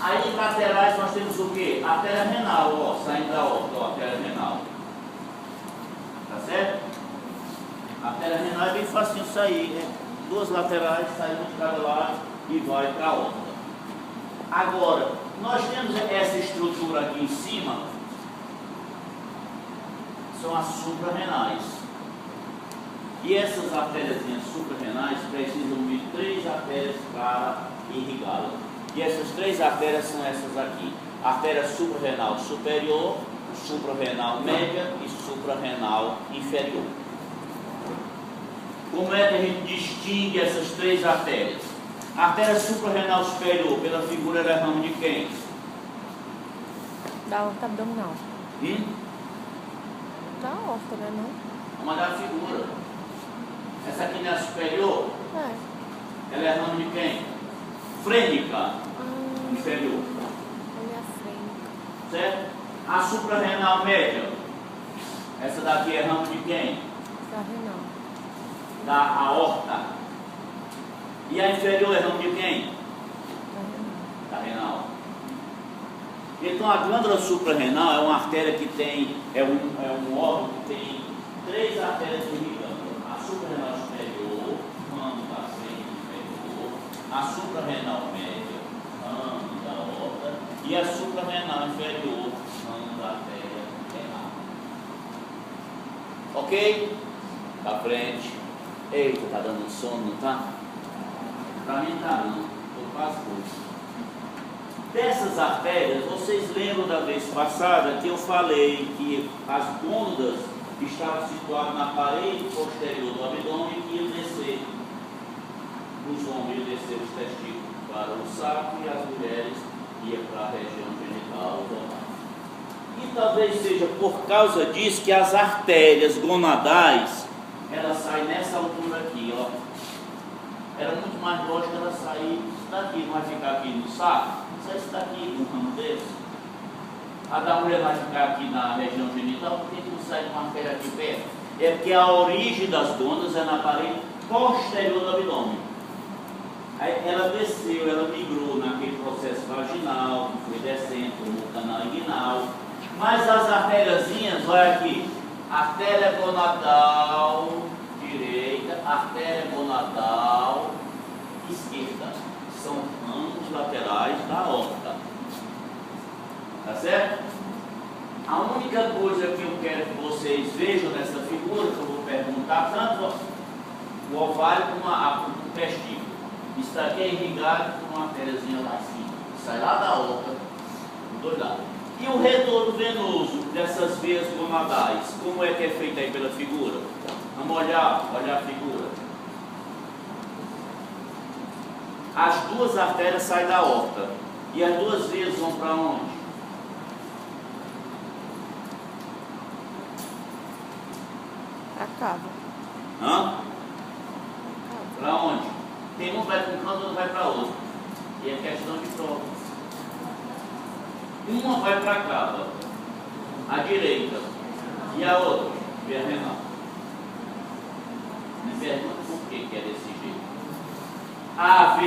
Aí laterais nós temos o quê? Artéria renal, ó, saindo da aorta, ó, artéria renal. Tá certo? A artéria renal é bem facinho sair, né? Duas laterais, sai um de cada lado e vai para a aorta. Agora, nós temos essa estrutura aqui em cima, são as suprarrenais. E essas artérias suprarrenais precisam de 3 artérias para irrigá-las. E essas 3 artérias são essas aqui: artéria suprarrenal superior, suprarrenal média e suprarrenal inferior. Como é que a gente distingue essas 3 artérias? A artéria suprarrenal superior, pela figura, ela é ramo de quem? Da aorta abdominal. Da aorta, né, não? Vamos dar a figura. Essa aqui não é a superior? É. Ela é ramo de quem? Frênica. Inferior. Olha a frente. Certo? A suprarrenal média. Essa daqui é ramo de quem? Da renal. Da aorta. E a inferior é ramo de quem? Da renal. Da renal. Então a glândula suprarrenal é uma artéria que tem, é um órgão que tem 3 artérias irrigando. A suprarrenal superior, ramo da frente inferior, a suprarrenal média, ramo da aorta, e a suprarrenal inferior, ramo da artéria renal. Ok? Pra frente. Eita, tá dando sono, não tá? Pra mim tá, não. Tô quase curto. Dessas artérias, vocês lembram da vez passada que eu falei que as gônadas estavam situadas na parede posterior do abdômen e que iam descer os homens, iam descer os testículos para o saco e as mulheres iam para a região genital. E talvez seja por causa disso que as artérias gonadais elas saem nessa altura aqui, ó. Era muito mais lógico ela sair daqui, não vai ficar aqui no saco. Sai isso daqui, um ramo desse. A da mulher vai ficar aqui na região genital, por que não sai de uma artéria aqui perto? É porque a origem das gônadas é na parede posterior do abdômen. Aí ela desceu, ela migrou naquele processo vaginal, que foi descendo no canal inguinal. Mas as artériazinhas, olha aqui, artéria gonadal direita, artéria gonadal esquerda. São ramos laterais da aorta. Tá certo? A única coisa que eu quero que vocês vejam nessa figura, que eu vou perguntar, tanto o ovário como o testículo, está aqui irrigado com uma artériazinha lá em cima. Sai lá da aorta, dos 2 lados. E o retorno venoso dessas veias gonadais, como é que é feito aí pela figura? Vamos olhar a figura. As 2 artérias saem da aorta. E as 2 veias vão para onde? Pra cava. Hã? Para onde? Tem um vai para um canto, outro vai para outro. E é questão de prova. Uma vai para a cava, a direita, e a outra, via renal. Me pergunta por que é desse jeito. A